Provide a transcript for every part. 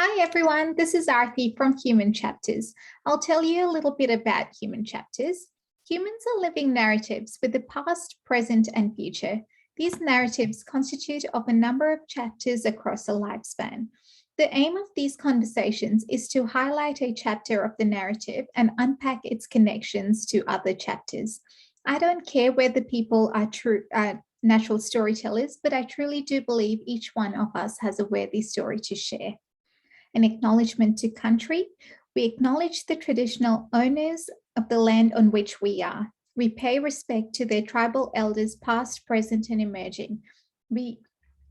Hi everyone, this is Arthi from Human Chapters. I'll tell you a little bit about Human Chapters. Humans are living narratives with the past, present, and future. These narratives constitute of a number of chapters across a lifespan. The aim of these conversations is to highlight a chapter of the narrative and unpack its connections to other chapters. I don't care whether people are natural storytellers, but I truly do believe each one of us has a worthy story to share. An acknowledgement to country. We acknowledge the traditional owners of the land on which we are. We pay respect to their tribal elders, past, present, and emerging. We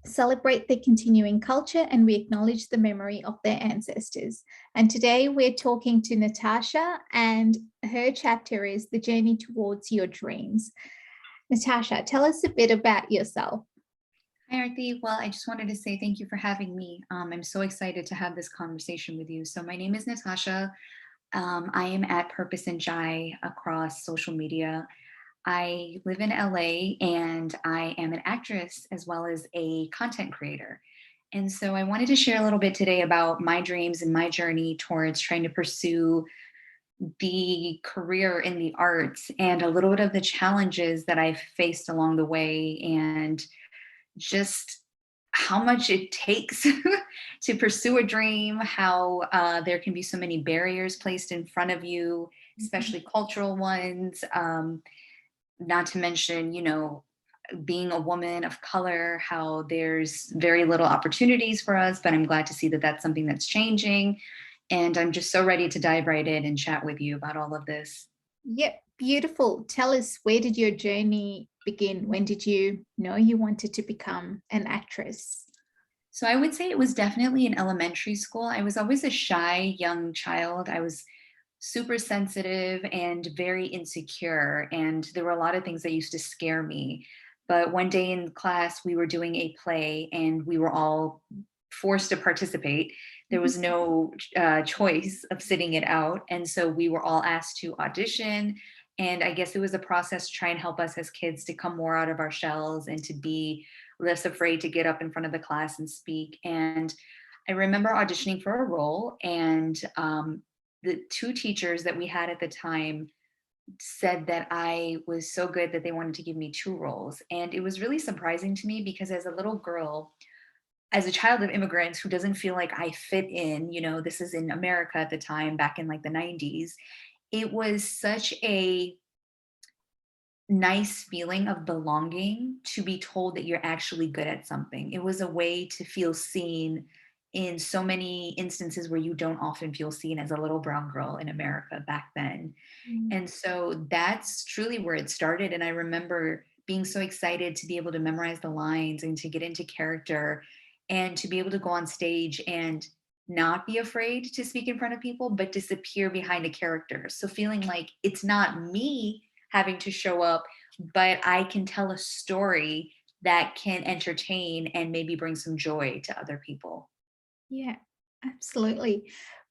celebrate their continuing culture and we acknowledge the memory of their ancestors. And today we're talking to Natasha, and her chapter is The Journey Towards Your Dreams. Natasha, tell us a bit about yourself. Hi, Arthi. Well, I just wanted to say thank you for having me. I'm so excited to have this conversation with you. So my name is Natasha. I am at Purpose and Jai across social media. I live in LA and I am an actress as well as a content creator. And so I wanted to share a little bit today about my dreams and my journey towards trying to pursue the career in the arts and a little bit of the challenges that I've faced along the way, and just how much it takes to pursue a dream, how there can be so many barriers placed in front of you, especially cultural ones, not to mention, being a woman of color, how there's very little opportunities for us, but I'm glad to see that that's something that's changing. And I'm just so ready to dive right in and chat with you about all of this. Yep, beautiful. Tell us, where did your journey begin? When did you know you wanted to become an actress? So I would say it was definitely in elementary school. I was always a shy young child. I was super sensitive and very insecure, and there were a lot of things that used to scare me. But one day in class, we were doing a play and we were all forced to participate. There was no choice of sitting it out. And so we were all asked to audition. And I guess it was a process to try and help us as kids to come more out of our shells and to be less afraid to get up in front of the class and speak. And I remember auditioning for a role, and the two teachers that we had at the time said that I was so good that they wanted to give me two roles. And it was really surprising to me because as a little girl, as a child of immigrants who doesn't feel like I fit in, this is in America at the time, back in like the 90s, it was such a nice feeling of belonging to be told that you're actually good at something. It was a way to feel seen in so many instances where you don't often feel seen as a little brown girl in America back then. Mm. And so that's truly where it started. And I remember being so excited to be able to memorize the lines and to get into character and to be able to go on stage and not be afraid to speak in front of people, but disappear behind a character. So feeling like it's not me having to show up, but I can tell a story that can entertain and maybe bring some joy to other people. Yeah, absolutely.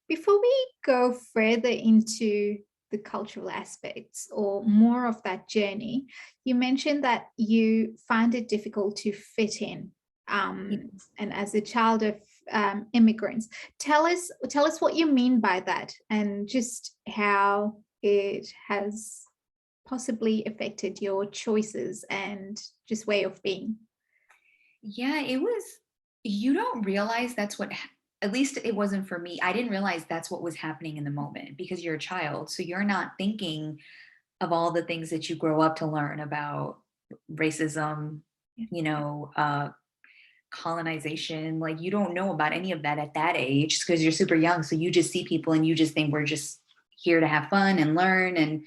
Before we go further into the cultural aspects or more of that journey, you mentioned that you found it difficult to fit in. And as a child of immigrants, tell us what you mean by that, and just how it has possibly affected your choices and just way of being. Yeah, it was, you don't realize that's what, at least it wasn't for me. I didn't realize that's what was happening in the moment because you're a child. So you're not thinking of all the things that you grow up to learn about racism, Yeah. you know, uh, colonization. Like you don't know about any of that at that age because you're super young. So you just see people and you just think we're just here to have fun and learn. And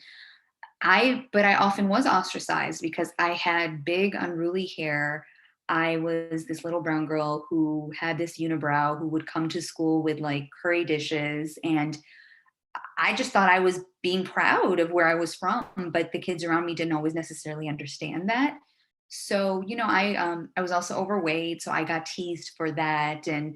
but I often was ostracized because I had big, unruly hair. I was this little brown girl who had this unibrow who would come to school with like curry dishes. And I just thought I was being proud of where I was from, but the kids around me didn't always necessarily understand that. So, I was also overweight, so I got teased for that. And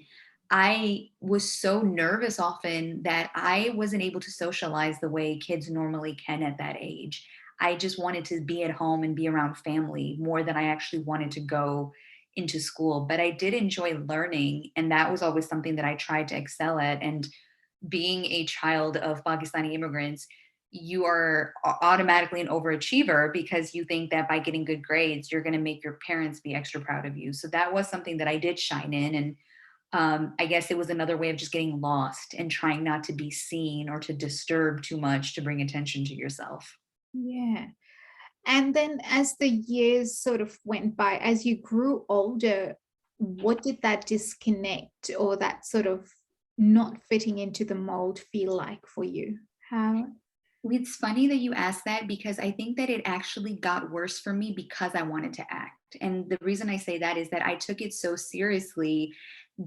I was so nervous often that I wasn't able to socialize the way kids normally can at that age. I just wanted to be at home and be around family more than I actually wanted to go into school, but I did enjoy learning. And that was always something that I tried to excel at. And being a child of Pakistani immigrants, you are automatically an overachiever because you think that by getting good grades, you're going to make your parents be extra proud of you. So that was something that I did shine in. And I guess it was another way of just getting lost and trying not to be seen or to disturb too much to bring attention to yourself. Yeah. And then as the years sort of went by, as you grew older, what did that disconnect or that sort of not fitting into the mold feel like for you? How? It's funny that you asked that because I think that it actually got worse for me because I wanted to act. And the reason I say that is that I took it so seriously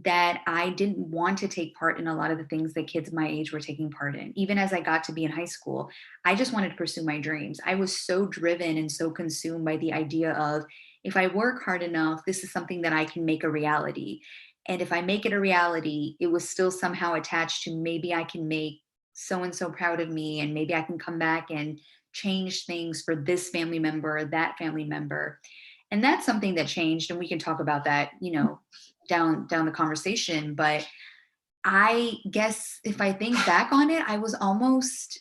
that I didn't want to take part in a lot of the things that kids my age were taking part in. Even as I got to be in high school, I just wanted to pursue my dreams. I was so driven and so consumed by the idea of if I work hard enough, this is something that I can make a reality. And if I make it a reality, it was still somehow attached to maybe I can make so and so proud of me and maybe I can come back and change things for this family member or that family member. And that's something that changed and we can talk about that, down the conversation, but I guess if I think back on it, I was almost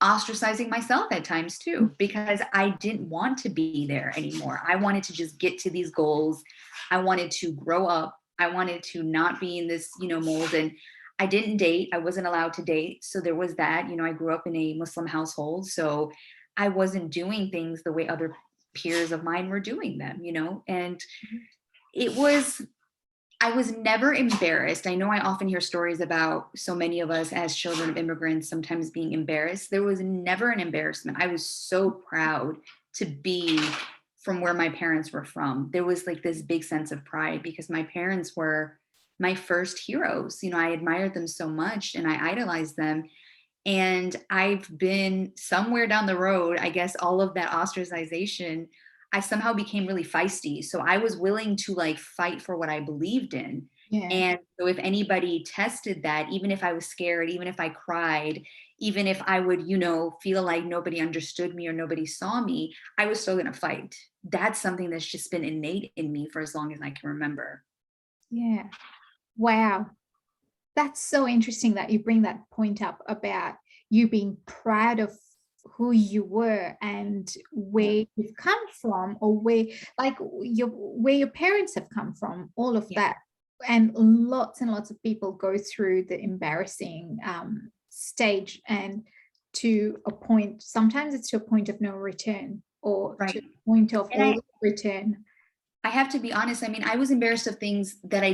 ostracizing myself at times too because I didn't want to be there anymore. I wanted to just get to these goals. I wanted to grow up. I wanted to not be in this, mold. And I didn't date. I wasn't allowed to date. So there was that. I grew up in a Muslim household. So I wasn't doing things the way other peers of mine were doing them, and it was I was never embarrassed. I know I often hear stories about so many of us as children of immigrants sometimes being embarrassed. There was never an embarrassment. I was so proud to be from where my parents were from. There was like this big sense of pride because my parents were my first heroes. I admired them so much and I idolized them. And I've been somewhere down the road, I guess all of that ostracization, I somehow became really feisty. So I was willing to like fight for what I believed in. Yeah. And so if anybody tested that, even if I was scared, even if I cried, even if I would, feel like nobody understood me or nobody saw me, I was still going to fight. That's something that's just been innate in me for as long as I can remember. Yeah. Wow. That's so interesting that you bring that point up about you being proud of who you were and Yeah. where you've come from, or where your parents have come from, all of Yeah. that. And lots of people go through the embarrassing stage, and to a point, sometimes it's to a point of no return, or to Right. a point of And all return. I have to be honest. I mean, I was embarrassed of things that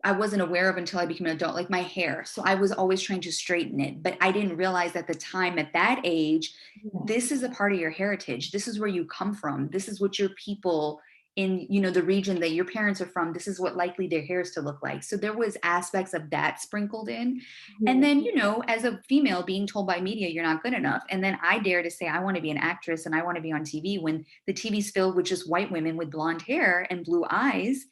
I wasn't aware of until I became an adult, like my hair. So I was always trying to straighten it, but I didn't realize at the time at that age, Yeah. this is a part of your heritage. This is where you come from. This is what your people in, the region that your parents are from, this is what likely their hair is to look like. So there was aspects of that sprinkled in. And Yeah. then, as a female being told by media, you're not good enough. And then I dare to say, I want to be an actress and I want to be on TV when the TV's filled with just white women with blonde hair and blue eyes.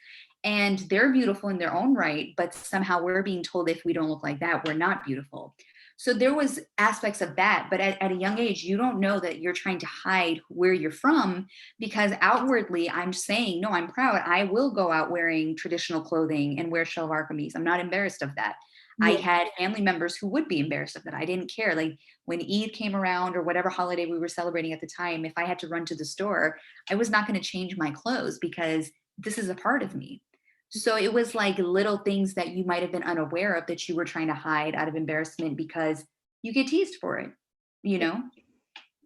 And they're beautiful in their own right, but somehow we're being told if we don't look like that, we're not beautiful. So there was aspects of that, but at a young age, you don't know that you're trying to hide where you're from because outwardly I'm saying, no, I'm proud. I will go out wearing traditional clothing and wear shalwar kameez. I'm not embarrassed of that. I Yeah. had family members who would be embarrassed of that. I didn't care. Like when Eid came around or whatever holiday we were celebrating at the time, if I had to run to the store, I was not going to change my clothes because this is a part of me. So it was like little things that you might have been unaware of that you were trying to hide out of embarrassment because you get teased for it, you know?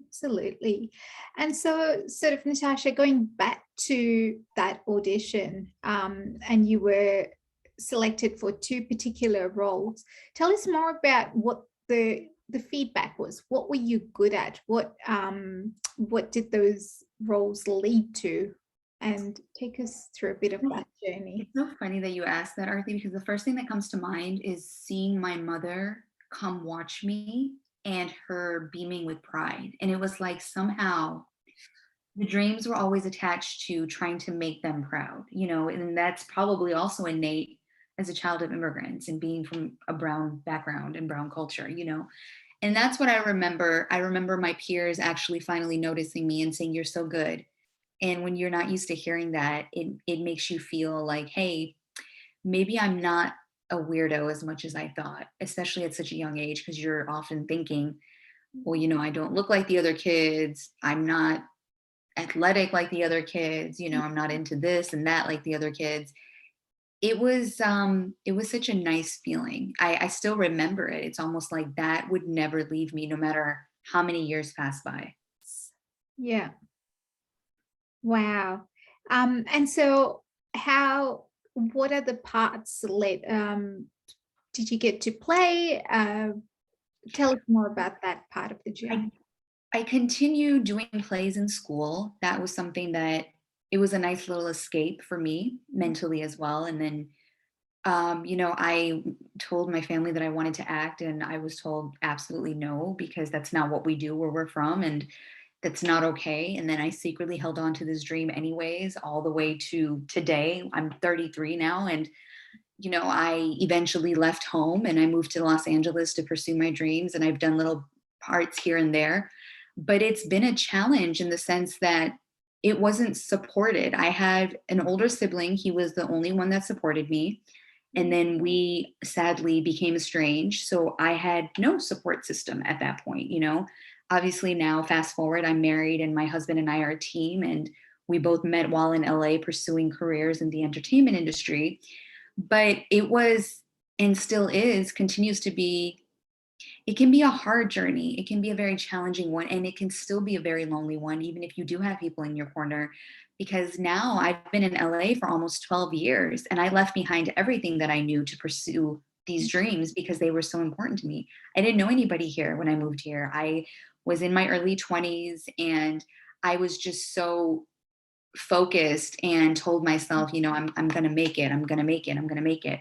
Absolutely. And so, sort of, Natasha, going back to that audition, and you were selected for two particular roles. Tell us more about what the feedback was. What were you good at? What did those roles lead to? And take us through a bit of that journey. It's so funny that you asked that, Arthi, because the first thing that comes to mind is seeing my mother come watch me and her beaming with pride. And it was like somehow the dreams were always attached to trying to make them proud, and that's probably also innate as a child of immigrants and being from a brown background and brown culture. And that's what I remember. I remember my peers actually finally noticing me and saying, "You're so good." And when you're not used to hearing that, it makes you feel like, hey, maybe I'm not a weirdo as much as I thought, especially at such a young age, because you're often thinking, well, I don't look like the other kids. I'm not athletic like the other kids. I'm not into this and that like the other kids. It was such a nice feeling. I still remember it. It's almost like that would never leave me no matter how many years pass by. Yeah. Wow. And so what are the parts did you get to play? Tell us more about that part of the I journey. I continued doing plays in school. That was something that it was a nice little escape for me mentally as well. And then I told my family that I wanted to act, and I was told absolutely no, because that's not what we do where we're from, and that's not okay. And then I secretly held on to this dream anyways, all the way to today. I'm 33 now, and I eventually left home and I moved to Los Angeles to pursue my dreams, and I've done little parts here and there. But it's been a challenge in the sense that it wasn't supported. I had an older sibling, he was the only one that supported me. And then we sadly became estranged. So I had no support system at that point. Obviously, now, fast forward, I'm married and my husband and I are a team. And we both met while in LA pursuing careers in the entertainment industry. But it was, and still is, continues to be, it can be a hard journey. It can be a very challenging one, and it can still be a very lonely one, even if you do have people in your corner. Because now I've been in LA for almost 12 years, and I left behind everything that I knew to pursue these dreams because they were so important to me. I didn't know anybody here when I moved here. I was in my early 20s, and I was just so focused and told myself, I'm going to make it. I'm going to make it. I'm going to make it.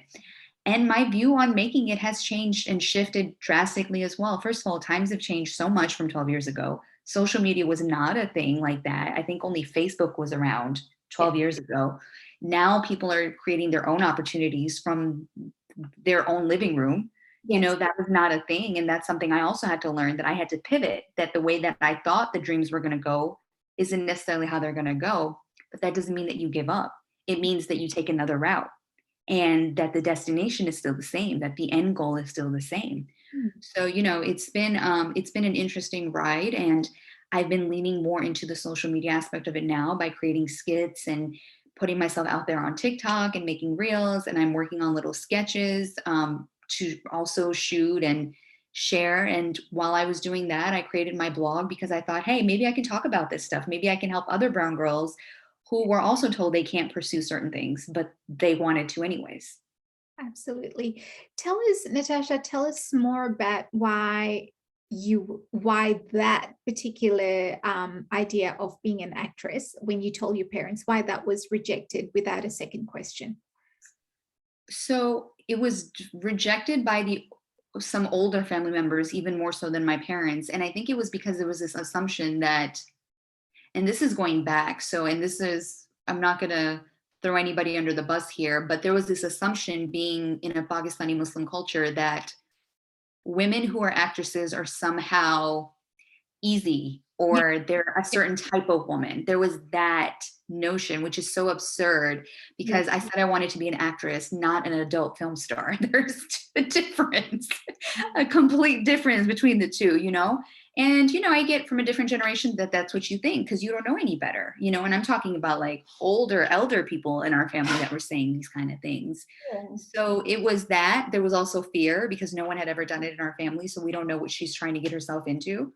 And my view on making it has changed and shifted drastically as well. First of all, times have changed so much from 12 years ago. Social media was not a thing like that. I think only Facebook was around Yeah. 12 years ago. Now people are creating their own opportunities from their own living room. Yes. That was not a thing. And that's something I also had to learn, that I had to pivot, that the way that I thought the dreams were going to go isn't necessarily how they're going to go. But that doesn't mean that you give up. It means that you take another route, and that the destination is still the same, that the end goal is still the same. Mm. So, it's been an interesting ride, and I've been leaning more into the social media aspect of it now by creating skits and putting myself out there on TikTok and making reels, and I'm working on little sketches to also shoot and share. And while I was doing that, I created my blog because I thought, hey, maybe I can talk about this stuff. Maybe I can help other brown girls who were also told they can't pursue certain things, but they wanted to anyways. Absolutely. Natasha, tell us more about why that particular idea of being an actress, when you told your parents, why that was rejected without a second question. So it was rejected by the some older family members, even more so than my parents. And I think it was because there was this assumption that, and this is going back, so, and this is, I'm not going to throw anybody under the bus here, but there was this assumption, being in a Pakistani Muslim culture, that women who are actresses are somehow easy, Yeah. or they're a certain type of woman. There was that notion, which is so absurd, Yeah. because I said I wanted to be an actress, not an adult film star. There's a difference, a complete difference between the two, And, I get from a different generation that that's what you think because you don't know any better, and I'm talking about like older, elder people in our family that were saying these kind of things. So it was that. There was also fear because no one had ever done it in our family. So we don't know what she's trying to get herself into.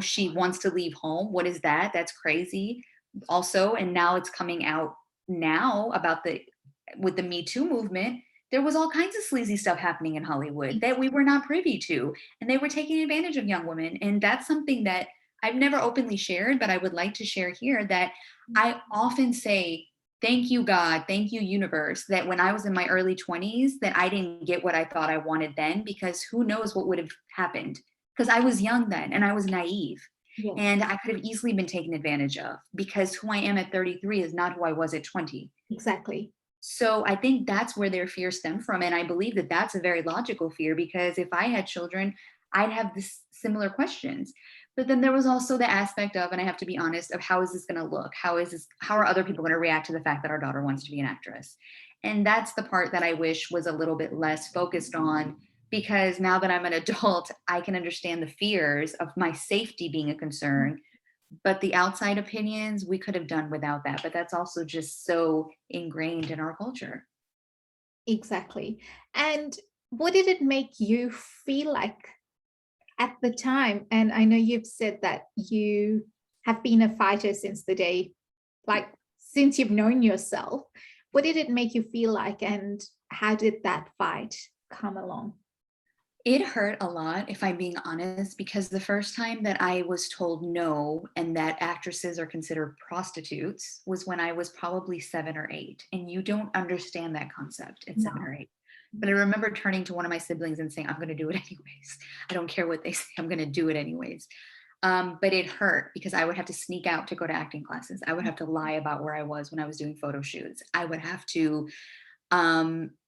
She wants to leave home. What is that? That's crazy. Also, and now it's coming out now about with the Me Too movement, there was all kinds of sleazy stuff happening in Hollywood that we were not privy to. And they were taking advantage of young women. And that's something that I've never openly shared, but I would like to share here, that I often say, thank you, God, thank you, universe, that when I was in my early 20s, that I didn't get what I thought I wanted then, because who knows what would have happened. Because I was young then and I was naive. Yes. And I could have easily been taken advantage of, because who I am at 33 is not who I was at 20. Exactly. So I think that's where their fear stemmed from. And I believe that that's a very logical fear, because if I had children, I'd have this similar questions. But then there was also the aspect of, and I have to be honest, of how is this going to look? How are other people going to react to the fact that our daughter wants to be an actress? And that's the part that I wish was a little bit less focused on, because now that I'm an adult, I can understand the fears of my safety being a concern. But the outside opinions, we could have done without that. But that's also just so ingrained in our culture. Exactly. And what did it make you feel like at the time? And I know you've said that you have been a fighter since the day, like since you've known yourself. What did it make you feel like, and how did that fight come along? It hurt a lot, if I'm being honest, because the first time that I was told no and that actresses are considered prostitutes was when I was probably 7 or 8. And you don't understand that concept at 7 or 8. But I remember turning to one of my siblings and saying, I'm going to do it anyways. I don't care what they say, I'm going to do it anyways. But it hurt because I would have to sneak out to go to acting classes. I would have to lie about where I was when I was doing photo shoots. I would have to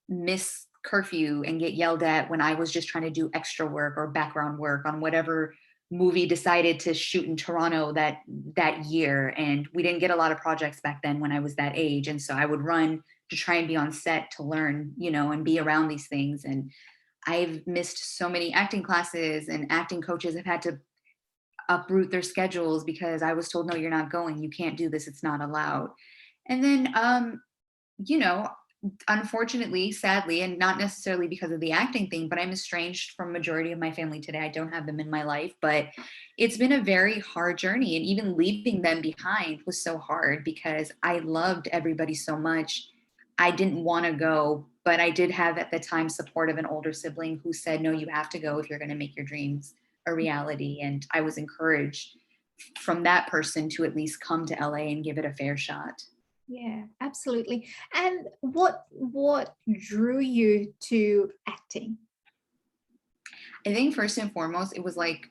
miss curfew and get yelled at when I was just trying to do extra work or background work on whatever movie decided to shoot in Toronto that year. And we didn't get a lot of projects back then when I was that age. And so I would run to try and be on set to learn, and be around these things. And I've missed so many acting classes, and acting coaches have had to uproot their schedules because I was told, no, you're not going. You can't do this. It's not allowed. And then, you know, unfortunately, sadly, and not necessarily because of the acting thing, but I'm estranged from majority of my family today. I don't have them in my life, but it's been a very hard journey. And even leaving them behind was so hard because I loved everybody so much. I didn't want to go, but I did have at the time support of an older sibling who said, no, you have to go if you're going to make your dreams a reality. And I was encouraged from that person to at least come to LA and give it a fair shot. Yeah, absolutely. And what drew you to acting? I think first and foremost, it was like,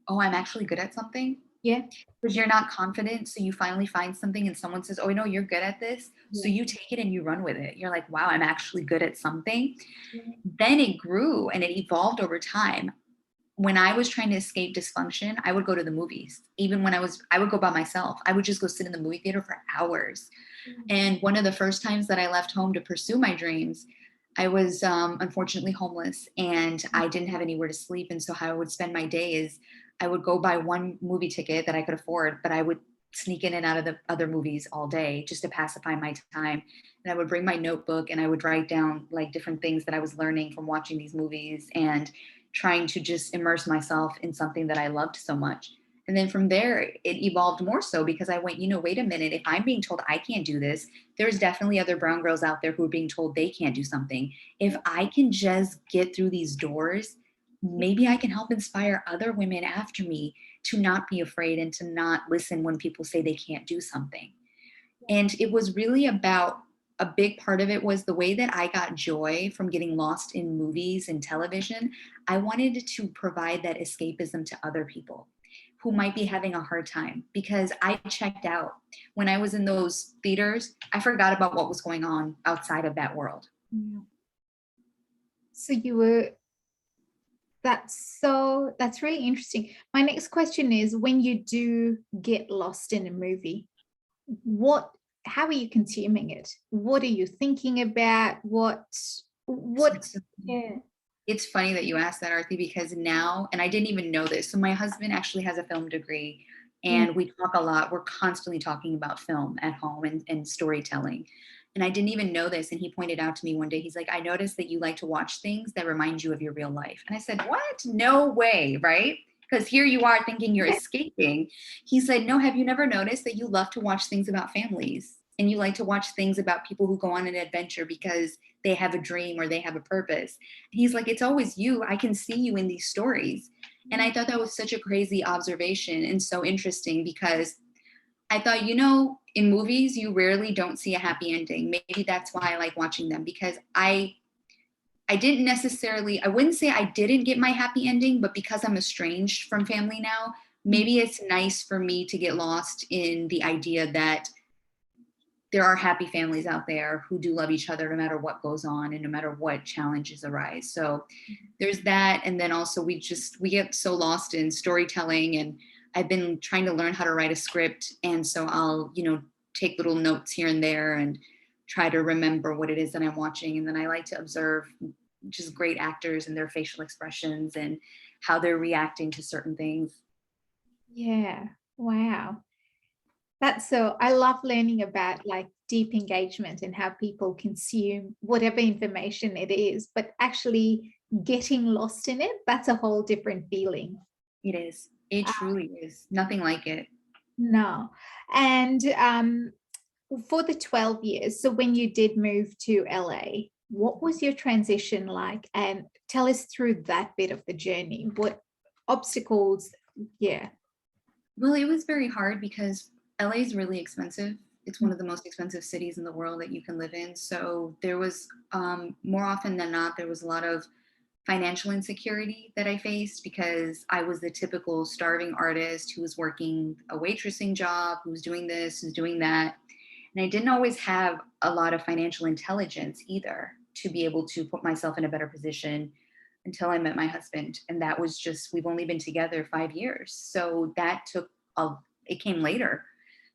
oh, I'm actually good at something. Yeah. Because you're not confident. So you finally find something and someone says, oh, no, you're good at this. So Yeah. you take it and you run with it. You're like, wow, I'm actually good at something. Yeah. Then it grew and it evolved over time. When I was trying to escape dysfunction, I would go to the movies. Even when I would go by myself. I would just go sit in the movie theater for hours. And one of the first times that I left home to pursue my dreams, I was unfortunately homeless and I didn't have anywhere to sleep. And so how I would spend my day is I would go buy one movie ticket that I could afford, but I would sneak in and out of the other movies all day just to pacify my time. And I would bring my notebook and I would write down like different things that I was learning from watching these movies and trying to just immerse myself in something that I loved so much. And then from there, it evolved more so because I went, wait a minute, if I'm being told I can't do this, there's definitely other brown girls out there who are being told they can't do something. If I can just get through these doors, maybe I can help inspire other women after me to not be afraid and to not listen when people say they can't do something. And it was really about, a big part of it was the way that I got joy from getting lost in movies and television. I wanted to provide that escapism to other people who might be having a hard time, because I checked out. When I was in those theaters, I forgot about what was going on outside of that world. Yeah. So you were that's really interesting. My next question is, when you do get lost in a movie, how are you consuming it? What are you thinking about? What yeah. It's funny that you asked that, Arthi, because now, and I didn't even know this. So my husband actually has a film degree and we talk a lot. We're constantly talking about film at home and storytelling. And I didn't even know this. And he pointed out to me one day, he's like, I noticed that you like to watch things that remind you of your real life. And I said, what? No way, right? Because here you are thinking you're escaping. He said, no, have you never noticed that you love to watch things about families and you like to watch things about people who go on an adventure because they have a dream or they have a purpose? And he's like, it's always you. I can see you in these stories. And I thought that was such a crazy observation and so interesting, because I thought, in movies, you rarely don't see a happy ending. Maybe that's why I like watching them, because I didn't necessarily, I wouldn't say I didn't get my happy ending, but because I'm estranged from family now, maybe it's nice for me to get lost in the idea that there are happy families out there who do love each other no matter what goes on and no matter what challenges arise. So there's that. And then also we get so lost in storytelling. And I've been trying to learn how to write a script. And so I'll, take little notes here and there and try to remember what it is that I'm watching. And then I like to observe just great actors and their facial expressions and how they're reacting to certain things. Yeah. Wow. That's so, I love learning about like deep engagement and how people consume whatever information it is, but actually getting lost in it, that's a whole different feeling. It is. It truly is. Nothing like it. No. And for the 12 years, so when you did move to LA, what was your transition like? And tell us through that bit of the journey. What obstacles? Yeah. Well, it was very hard because LA is really expensive. It's one of the most expensive cities in the world that you can live in. So there was, more often than not, there was a lot of financial insecurity that I faced because I was the typical starving artist who was working a waitressing job, who was doing this, who's doing that. And I didn't always have a lot of financial intelligence either to be able to put myself in a better position until I met my husband. And that was just, we've only been together 5 years. So that it came later.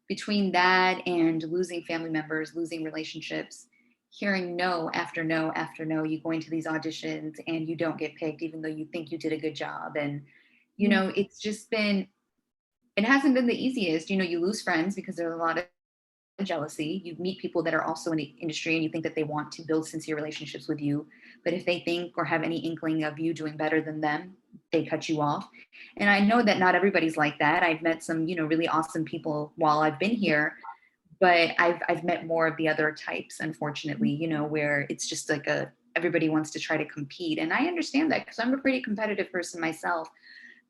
Between that and losing family members, losing relationships, hearing no after no after no, you go into these auditions and you don't get picked, even though you think you did a good job. And, Yeah. it's just been, it hasn't been the easiest. You lose friends because there's a lot of jealousy. You meet people that are also in the industry and you think that they want to build sincere relationships with you. But if they think or have any inkling of you doing better than them, they cut you off. And I know that not everybody's like that. I've met some, really awesome people while I've been here, but I've met more of the other types, unfortunately, where it's just like everybody wants to try to compete. And I understand that because I'm a pretty competitive person myself.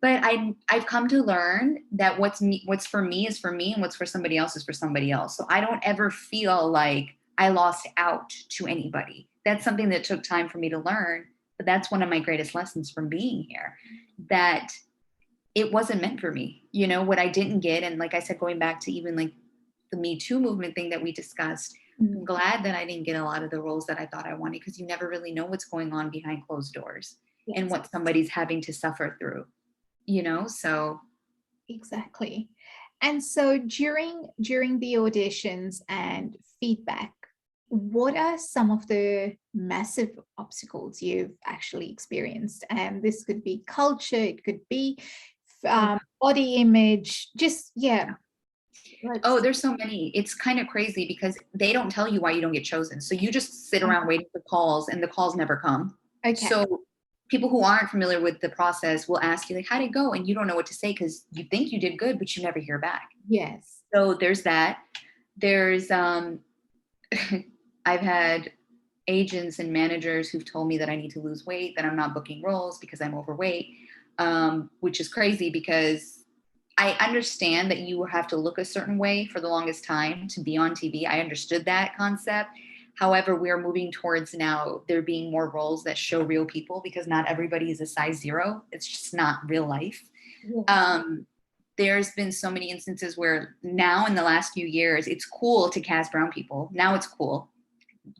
But I've come to learn that what's for me is for me, and what's for somebody else is for somebody else. So I don't ever feel like I lost out to anybody. That's something that took time for me to learn, but that's one of my greatest lessons from being here, that it wasn't meant for me. What I didn't get, and like I said, going back to even like the Me Too movement thing that we discussed, I'm glad that I didn't get a lot of the roles that I thought I wanted, because you never really know what's going on behind closed doors and Yes, what somebody's having to suffer through. So exactly. And so during the auditions and feedback, what are some of the massive obstacles you've actually experienced? And this could be culture, it could be oh, body image, just yeah. yeah. Oh, Let's there's so many. It's kind of crazy because they don't tell you why you don't get chosen. So you just sit around waiting for calls and the calls never come. okay. So people who aren't familiar with the process will ask you like, how'd it go? And you don't know what to say because you think you did good, but you never hear back. Yes. So there's that. There's I've had agents and managers who've told me that I need to lose weight, that I'm not booking roles because I'm overweight, which is crazy because I understand that you have to look a certain way for the longest time to be on TV. I understood that concept. However, we're moving towards now there being more roles that show real people, because not everybody is a size zero. It's just not real life. Yes. Um, there's been so many instances where now in the last few years, it's cool to cast brown people. Now it's cool.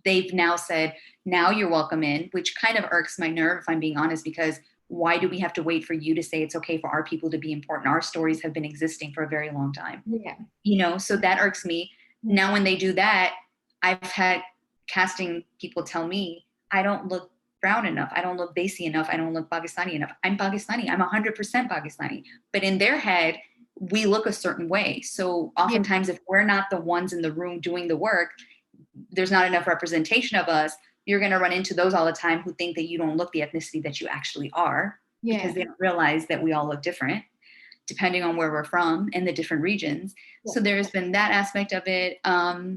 They've now said, now you're welcome in, which kind of irks my nerve, if I'm being honest, because why do we have to wait for you to say it's okay for our people to be important? Our stories have been existing for a very long time, Yeah. so that irks me. Yeah. Now, when they do that, I've had casting people tell me, I don't look brown enough. I don't look Desi enough. I don't look Pakistani enough. I'm Pakistani. I'm 100% Pakistani. But in their head, we look a certain way. So Yeah. oftentimes, if we're not the ones in the room doing the work, there's not enough representation of us. You're going to run into those all the time who think that you don't look the ethnicity that you actually are, Yeah. because they don't realize that we all look different depending on where we're from and the different regions. Yeah. So there's been that aspect of it. Wow.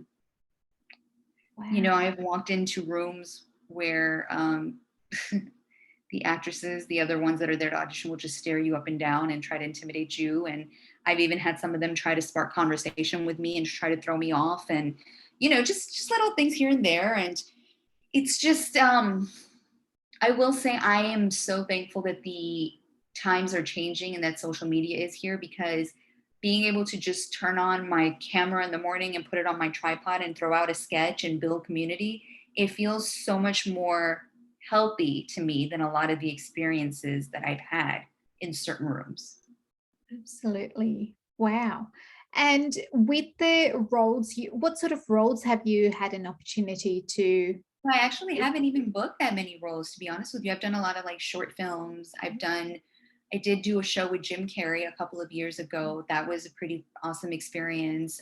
I've walked into rooms where the actresses, the other ones that are there to audition, will just stare you up and down and try to intimidate you. And I've even had some of them try to spark conversation with me and try to throw me off, and just little things here and there. And it's just I will say I am so thankful that the times are changing and that social media is here, because being able to just turn on my camera in the morning and put it on my tripod and throw out a sketch and build community, it feels so much more healthy to me than a lot of the experiences that I've had in certain rooms. Absolutely. Wow. And with the roles, what sort of roles have you had an opportunity to? I actually haven't even booked that many roles, to be honest with you. I've done a lot of like short films. I did do a show with Jim Carrey a couple of years ago. That was a pretty awesome experience.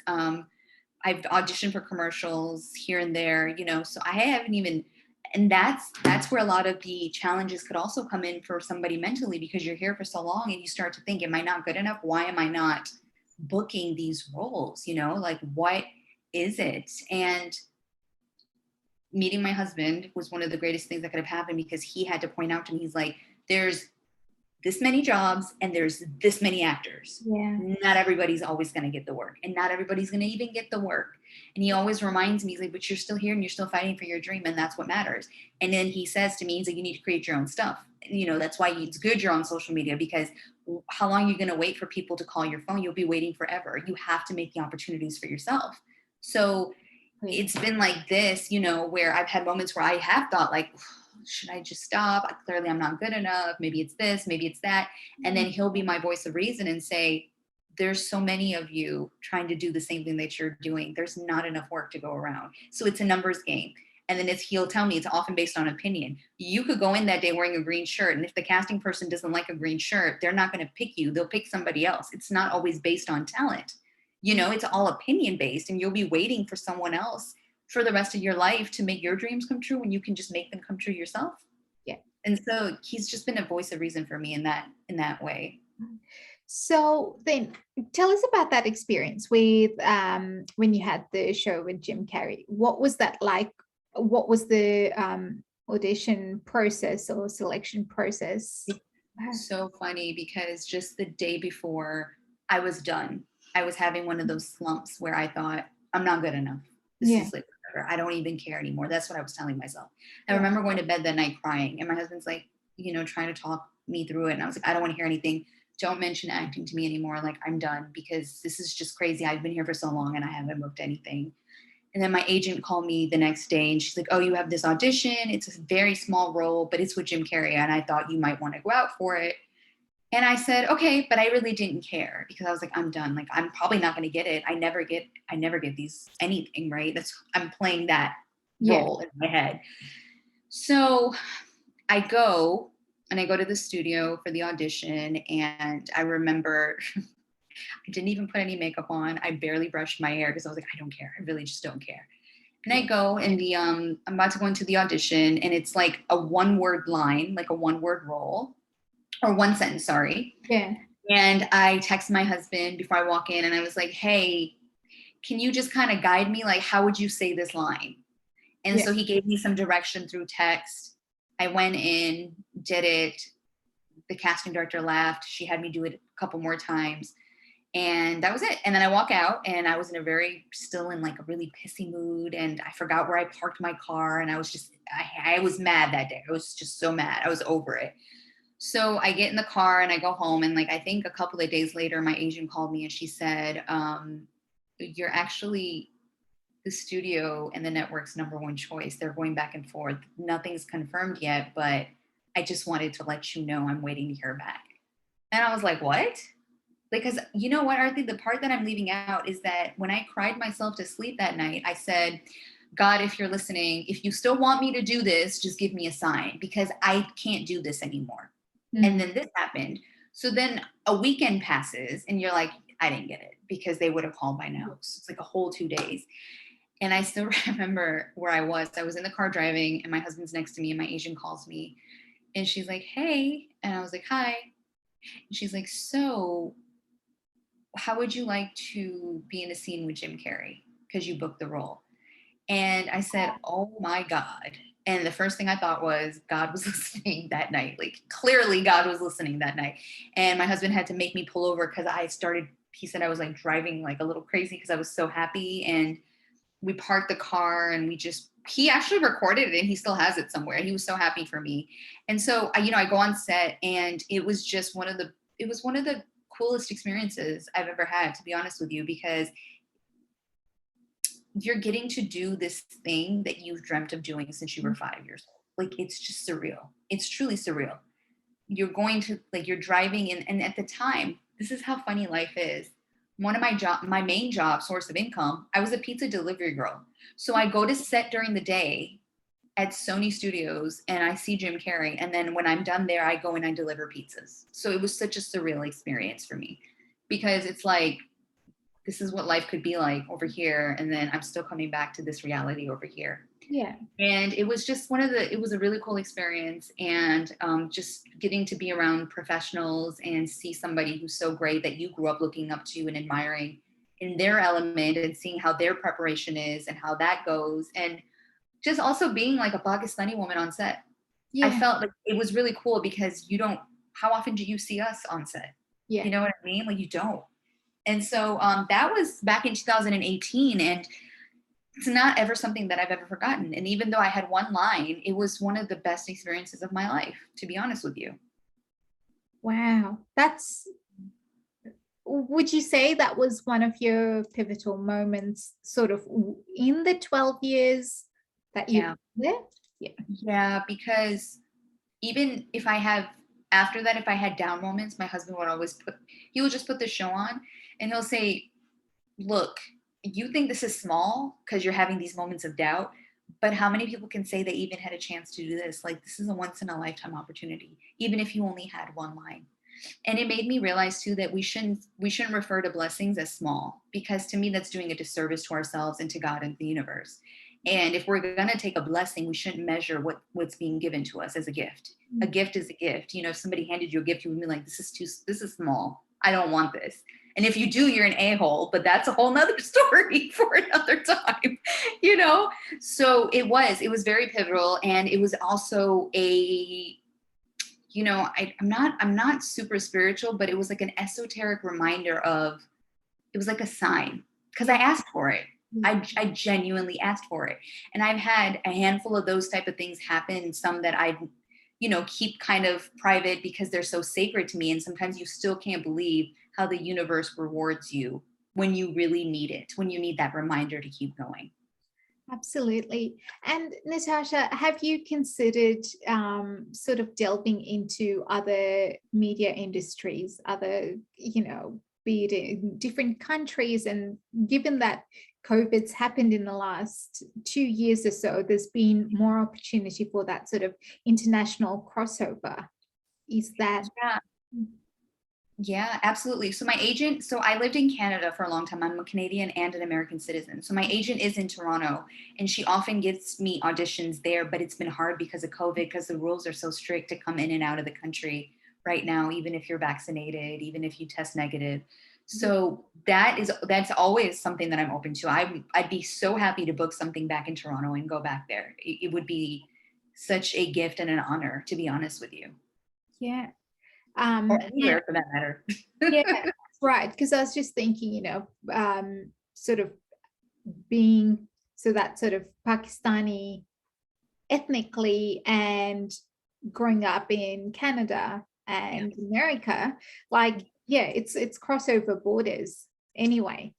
I've auditioned for commercials here and there, so I haven't even, and that's where a lot of the challenges could also come in for somebody mentally, because you're here for so long and you start to think, am I not good enough? Why am I not booking these roles? Like, what is it? And meeting my husband was one of the greatest things that could have happened, because he had to point out to me, he's like, there's this many jobs and there's this many actors. Yeah. Not everybody's always going to get the work, and not everybody's going to even get the work. And he always reminds me, he's like, but you're still here and you're still fighting for your dream, and that's what matters. And then he says to me, he's like, you need to create your own stuff. That's why it's good you're on social media, because how long are you going to wait for people to call your phone? You'll be waiting forever. You have to make the opportunities for yourself. So it's been like this, where I've had moments where I have thought like, should I just stop? Clearly I'm not good enough. Maybe it's this, maybe it's that. And then he'll be my voice of reason and say, there's so many of you trying to do the same thing that you're doing. There's not enough work to go around. So it's a numbers game. And then he'll tell me it's often based on opinion. You could go in that day wearing a green shirt, and if the casting person doesn't like a green shirt, they're not going to pick you. They'll pick somebody else. It's not always based on talent. It's all opinion based, and you'll be waiting for someone else for the rest of your life to make your dreams come true when you can just make them come true yourself. Yeah. And so he's just been a voice of reason for me in that way. So then tell us about that experience with when you had the show with Jim Carrey. What was that like? What was the audition process or selection process? So funny, because just the day before I was done, I was having one of those slumps where I thought, I'm not good enough. This is like, I don't even care anymore. That's what I was telling myself. I remember going to bed that night crying, and my husband's like, trying to talk me through it. And I was like, I don't want to hear anything. Don't mention acting to me anymore. Like, I'm done, because this is just crazy. I've been here for so long and I haven't booked anything. And then my agent called me the next day, and she's like, oh, you have this audition. It's a very small role, but it's with Jim Carrey, and I thought you might want to go out for it. And I said, okay, but I really didn't care, because I was like, I'm done. Like, I'm probably not going to get it. I never get these anything, right? I'm playing that role in my head. So I go to the studio for the audition, and I remember I didn't even put any makeup on. I barely brushed my hair, because I was like, I don't care. I really just don't care. And I go, and I'm about to go into the audition, and it's like a one-word line, like a one-word role. Or one sentence, sorry. Yeah. And I text my husband before I walk in, and I was like, hey, can you just kind of guide me? Like, how would you say this line? And so he gave me some direction through text. I went in, did it. The casting director laughed. She had me do it a couple more times. And that was it. And then I walk out, and I was still in like a really pissy mood. And I forgot where I parked my car. And I was I was mad that day. I was just so mad. I was over it. So I get in the car and I go home, and like, I think a couple of days later, my agent called me, and she said, you're actually the studio and the network's number one choice. They're going back and forth. Nothing's confirmed yet, but I just wanted to let you know I'm waiting to hear back. And I was like, what? Because you know what, Arthi, the part that I'm leaving out is that when I cried myself to sleep that night, I said, God, if you're listening, if you still want me to do this, just give me a sign, because I can't do this anymore. And then this happened. So then a weekend passes, and you're like, I didn't get it, because they would have called by now. So it's like a whole 2 days. And I still remember where I was. I was in the car driving, and my husband's next to me, and my agent calls me, and she's like, hey. And I was like, hi. And she's like, so how would you like to be in a scene with Jim Carrey? Because you booked the role. And I said, oh my God. And the first thing I thought was God was listening that night. Like, clearly God was listening that night. And my husband had to make me pull over, because he said I was like driving like a little crazy, because I was so happy. And we parked the car, and he actually recorded it, and he still has it somewhere. He was so happy for me. And so I go on set, and it was just one of the coolest experiences I've ever had, to be honest with you, because you're getting to do this thing that you've dreamt of doing since you were 5 years old. Like, it's just surreal. It's truly surreal. You're going to, like, you're driving in, and at the time, this is how funny life is. One of my main job source of income, I was a pizza delivery girl. So I go to set during the day at Sony Studios and I see Jim Carrey. And then when I'm done there, I go and I deliver pizzas. So it was such a surreal experience for me because it's like, this is what life could be like over here. And then I'm still coming back to this reality over here. Yeah. And it was just it was a really cool experience. And just getting to be around professionals and see somebody who's so great that you grew up looking up to and admiring in their element and seeing how their preparation is and how that goes. And just also being like a Pakistani woman on set. I Yeah. felt like it was really cool because how often do you see us on set? Yeah. You know what I mean? Like you don't. And so that was back in 2018. And it's not ever something that I've ever forgotten. And even though I had one line, it was one of the best experiences of my life, to be honest with you. Wow. Would you say that was one of your pivotal moments sort of in the 12 years that you were there? Yeah. Yeah, because even after that, if I had down moments, my husband would always he would just put the show on and he'll say, look, you think this is small because you're having these moments of doubt, but how many people can say they even had a chance to do this? Like, this is a once in a lifetime opportunity, even if you only had one line. And it made me realize too that we shouldn't refer to blessings as small, because to me that's doing a disservice to ourselves and to God and the universe. And if we're going to take a blessing, we shouldn't measure what's being given to us as a gift. A gift is a gift. You know, if somebody handed you a gift, you would be like, this is small. I don't want this. And if you do, you're an a-hole, but that's a whole nother story for another time, you know? So it was very pivotal. And it was also I'm not super spiritual, but it was like an esoteric reminder it was like a sign because I asked for it. I genuinely asked for it. And I've had a handful of those type of things happen, some that I keep kind of private because they're so sacred to me. And sometimes you still can't believe how the universe rewards you when you really need it, when you need that reminder to keep going. Absolutely. And Natasha, have you considered sort of delving into other media industries, be it in different countries? And given that COVID's happened in the last 2 years or so, there's been more opportunity for that sort of international crossover. Is that? Yeah. Yeah, absolutely. So I lived in Canada for a long time. I'm a Canadian and an American citizen. So my agent is in Toronto and she often gives me auditions there, but it's been hard because of COVID, because the rules are so strict to come in and out of the country right now, even if you're vaccinated, even if you test negative. So that's always something that I'm open to. I'd be so happy to book something back in Toronto and go back there. It would be such a gift and an honor, to be honest with you. Yeah. Or anywhere for that matter. Yeah, right. Because I was just thinking, sort of being that sort of Pakistani ethnically and growing up in Canada and America, like, yeah, it's crossover borders anyway.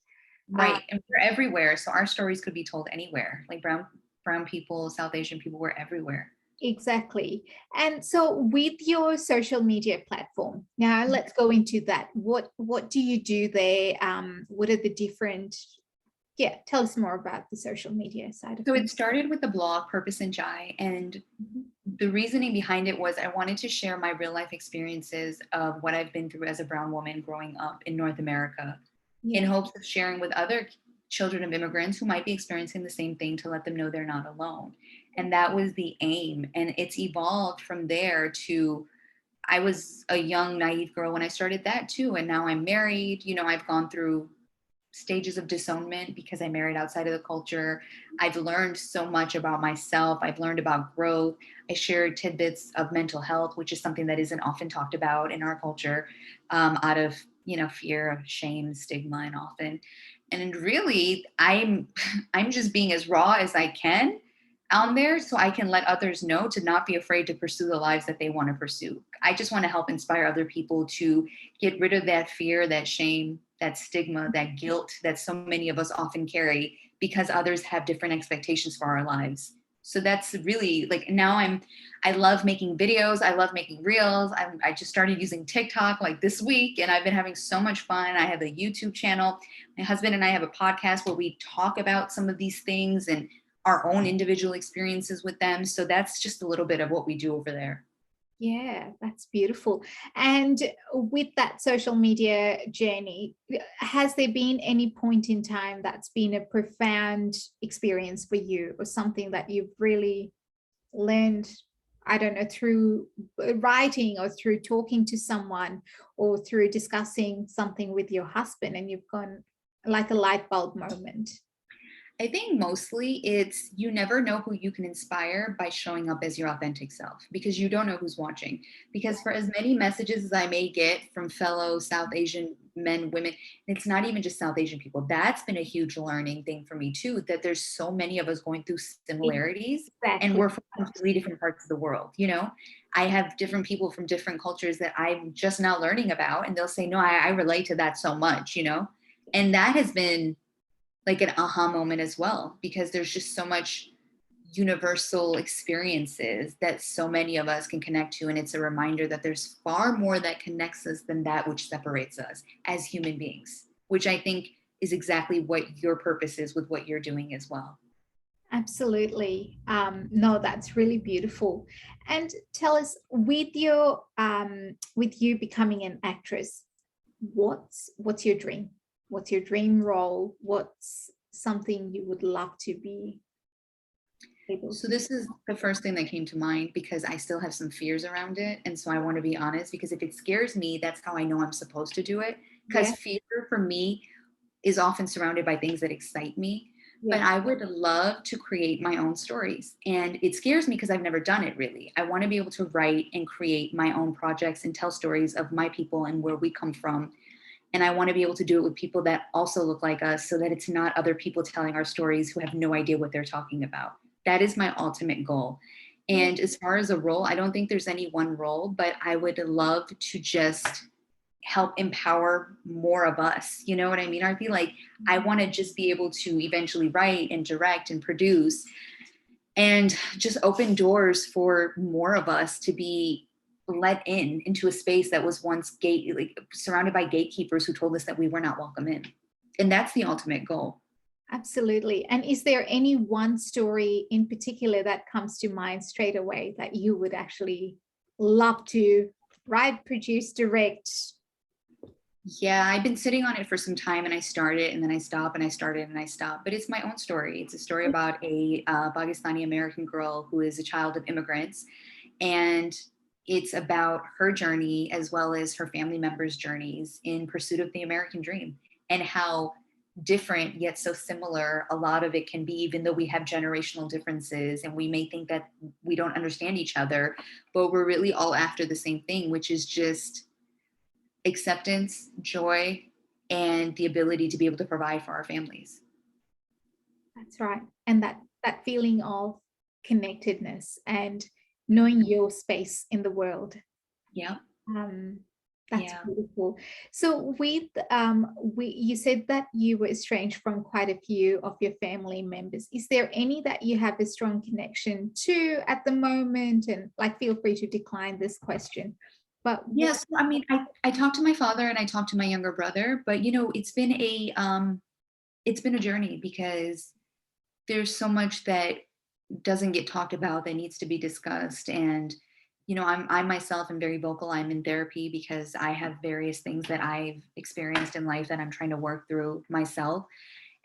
Right. And we're everywhere. So our stories could be told anywhere. Like brown people, South Asian people, we're everywhere. Exactly. And so with your social media platform, now let's go into that. What do you do there? What are the different, tell us more about the social media side of So things. it started with the blog Purpose and Jai. And the reasoning behind it was I wanted to share my real life experiences of what I've been through as a brown woman growing up in North America, in hopes of sharing with other children of immigrants who might be experiencing the same thing, to let them know they're not alone. And that was the aim. And it's evolved from there to, I was a young, naive girl when I started that too. And now I'm married. I've gone through stages of disownment because I married outside of the culture. I've learned so much about myself. I've learned about growth. I shared tidbits of mental health, which is something that isn't often talked about in our culture, out of fear of shame, stigma, and often. And really, I'm just being as raw as I can on there so I can let others know to not be afraid to pursue the lives that they want to pursue. I just want to help inspire other people to get rid of that fear, that shame, that stigma, that guilt that so many of us often carry because others have different expectations for our lives. So that's really like, now I love making videos. I love making reels. I just started using TikTok like this week, and I've been having so much fun. I have a YouTube channel. My husband and I have a podcast where we talk about some of these things and our own individual experiences with them. So that's just a little bit of what we do over there. Yeah, that's beautiful. And with that social media journey, has there been any point in time that's been a profound experience for you, or something that you've really learned, I don't know, through writing or through talking to someone or through discussing something with your husband, and you've gone like a light bulb moment? I think mostly it's you never know who you can inspire by showing up as your authentic self because you don't know who's watching. Because for as many messages as I may get from fellow South Asian men, women, it's not even just South Asian people. That's been a huge learning thing for me too, that there's so many of us going through similarities and Exactly. we're from completely different parts of the world. I have different people from different cultures that I'm just now learning about, and they'll say, no, I relate to that so much. And that has been like an aha moment as well, because there's just so much universal experiences that so many of us can connect to. And it's a reminder that there's far more that connects us than that which separates us as human beings, which I think is exactly what your purpose is with what you're doing as well. Absolutely. No, that's really beautiful. And tell us, with you becoming an actress, what's your dream? What's your dream role? What's something you would love to be able So to do? this is the first thing that came to mind because I still have some fears around it. And so I want to be honest, because if it scares me, that's how I know I'm supposed to do it. Because Yeah, fear for me is often surrounded by things that excite me. But yeah, I would love to create my own stories. And it scares me because I've never done it really. I want to be able to write and create my own projects and tell stories of my people and where we come from. And I want to be able to do it with people that also look like us so that it's not other people telling our stories who have no idea what they're talking about. That is my ultimate goal. yeah. And as far as a role, I don't think there's any one role, but I would love to just help empower more of us. You know what I mean? I feel like I want to just be able to eventually write and direct and produce and just open doors for more of us to be let into a space that was once like surrounded by gatekeepers who told us that we were not welcome in. And that's the ultimate goal. Absolutely. And is there any one story in particular that comes to mind straight away that you would actually love to write, produce, direct? Yeah, I've been sitting on it for some time, and I started and then I stopped and I started and I stopped. But it's my own story. It's a story about a Pakistani American girl who is a child of immigrants. And it's about her journey as well as her family members' journeys in pursuit of the American dream, and how different yet so similar a lot of it can be, even though we have generational differences and we may think that we don't understand each other, but we're really all after the same thing, which is just acceptance, joy, and the ability to be able to provide for our families. That's right. And that feeling of connectedness and knowing your space in the world. Yeah. Um, that's Yeah. beautiful. So you said that you were estranged from quite a few of your family members. Is there any that you have a strong connection to at the moment? And like, feel free to decline this question. But Yes. I mean, I talked to my father and I talked to my younger brother, but it's been a journey because there's so much that doesn't get talked about that needs to be discussed. And I myself am very vocal. I'm in therapy because I have various things that I've experienced in life that I'm trying to work through myself.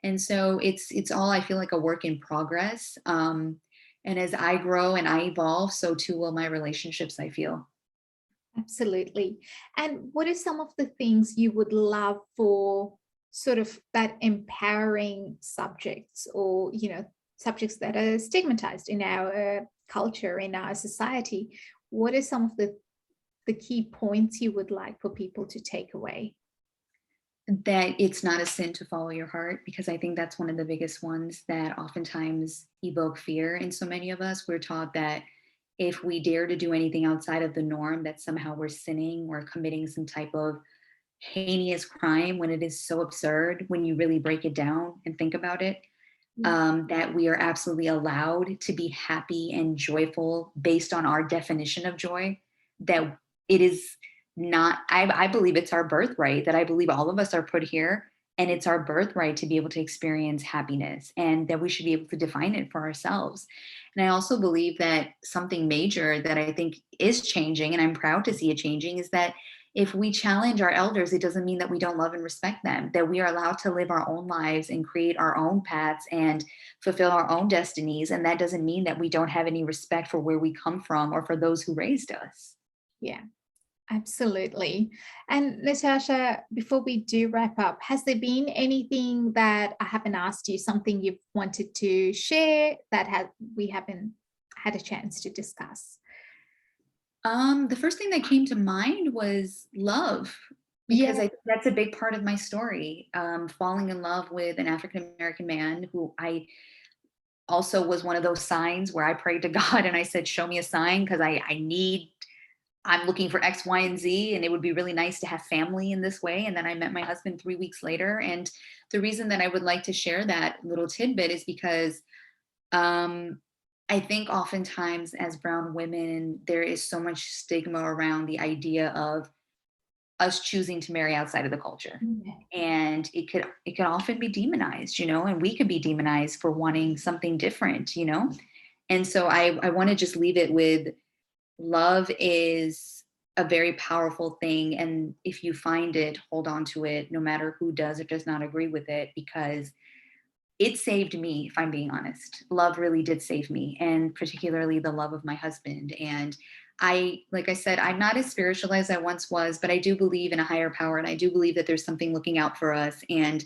And so it's all, I feel like, a work in progress. And as I grow and I evolve, so too will my relationships, I feel. absolutely. And what are some of the things you would love for sort of that empowering subjects, or, subjects that are stigmatized in our culture, in our society? What are some of the key points you would like for people to take away? That it's not a sin to follow your heart, because I think that's one of the biggest ones that oftentimes evoke fear in so many of us. We're taught that if we dare to do anything outside of the norm, that somehow we're sinning or committing some type of heinous crime, when it is so absurd when you really break it down and think about it. that we are absolutely allowed to be happy and joyful based on our definition of joy, that it is not, I believe it's our birthright, that I believe all of us are put here and it's our birthright to be able to experience happiness and that we should be able to define it for ourselves. And I also believe that something major that I think is changing, and I'm proud to see it changing, is that if we challenge our elders, it doesn't mean that we don't love and respect them, that we are allowed to live our own lives and create our own paths and fulfill our own destinies. And that doesn't mean that we don't have any respect for where we come from or for those who raised us. Yeah, absolutely. And Natasha, before we do wrap up, has there been anything that I haven't asked you, something you've wanted to share that we haven't had a chance to discuss? The first thing that came to mind was love, because Yeah. I think that's a big part of my story. Falling in love with an African American man who I also was one of those signs where I prayed to God and I said, show me a sign because I'm looking for X, Y, and Z, and it would be really nice to have family in this way. And then I met my husband 3 weeks later. And the reason that I would like to share that little tidbit is because um, I think oftentimes as brown women, there is so much stigma around the idea of us choosing to marry outside of the culture. Yeah. And it could often be demonized, and we could be demonized for wanting something different. And so I want to just leave it with love is a very powerful thing. And if you find it, hold on to it, no matter who does or does not agree with it, because it saved me, if I'm being honest. Love really did save me, and particularly the love of my husband. And like I said, I'm not as spiritual as I once was, but I do believe in a higher power. And I do believe that there's something looking out for us. And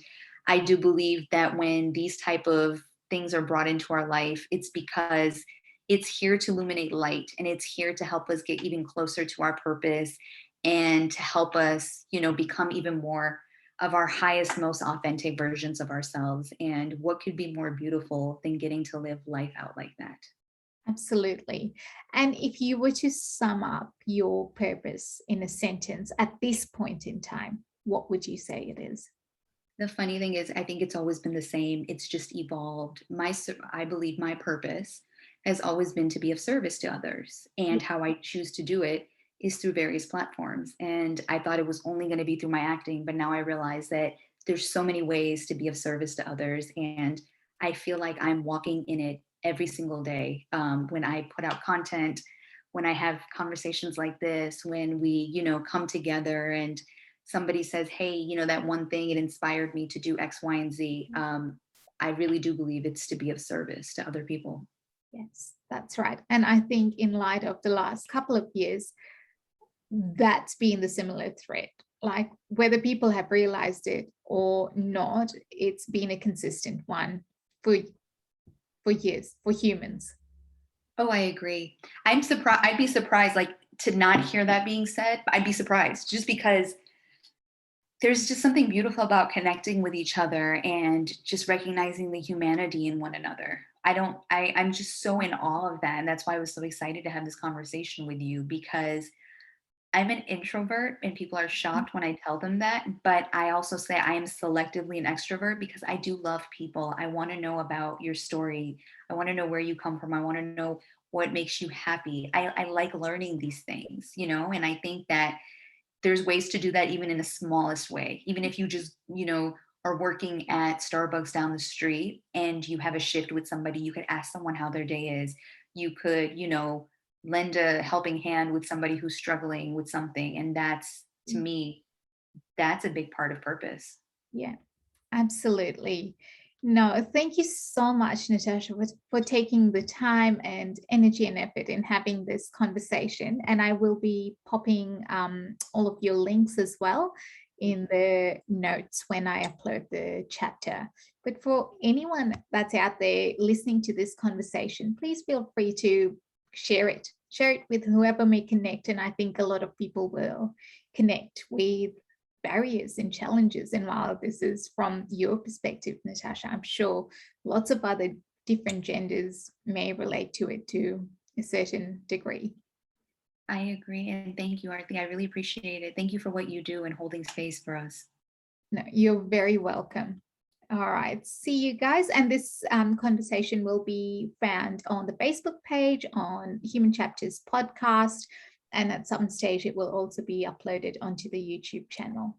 I do believe that when these type of things are brought into our life, it's because it's here to illuminate light and it's here to help us get even closer to our purpose and to help us, become even more of our highest, most authentic versions of ourselves. And what could be more beautiful than getting to live life out like that? Absolutely. And if you were to sum up your purpose in a sentence at this point in time, what would you say it is? The funny thing is, I think it's always been the same. It's just evolved. I believe my purpose has always been to be of service to others. And how I choose to do it is through various platforms. And I thought it was only going to be through my acting, but now I realize that there's so many ways to be of service to others. And I feel like I'm walking in it every single day. When I put out content, when I have conversations like this, when we, come together and somebody says, hey, that one thing, it inspired me to do X, Y, and Z. I really do believe it's to be of service to other people. Yes, that's right. And I think in light of the last couple of years, that's been the similar thread. Like whether people have realized it or not, it's been a consistent one for years, for humans. Oh, I agree. I'm surprised. I'd be surprised, like, to not hear that being said. I'd be surprised just because there's just something beautiful about connecting with each other and just recognizing the humanity in one another. I'm just so in awe of that. And that's why I was so excited to have this conversation with you, because I'm an introvert and people are shocked when I tell them that. But I also say I am selectively an extrovert because I do love people. I want to know about your story. I want to know where you come from. I want to know what makes you happy. I like learning these things, and I think that there's ways to do that even in the smallest way. Even if you just, are working at Starbucks down the street and you have a shift with somebody, you could ask someone how their day is. You could, lend a helping hand with somebody who's struggling with something. And that's, to me, that's a big part of purpose. Yeah, absolutely. No, thank you so much, Natasha, for taking the time and energy and effort in having this conversation. And I will be popping all of your links as well in the notes when I upload the chapter. But for anyone that's out there listening to this conversation, please feel free to share it. Share it with whoever may connect. And I think a lot of people will connect with barriers and challenges. And while this is from your perspective, Natasha, I'm sure lots of other different genders may relate to it to a certain degree. I agree. And thank you, Arthi. I really appreciate it. Thank you for what you do and holding space for us. No, you're very welcome. All right. See you guys. And this conversation will be found on the Facebook page, on Human Chapters podcast. And at some stage, it will also be uploaded onto the YouTube channel.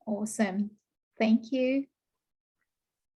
Awesome. Thank you.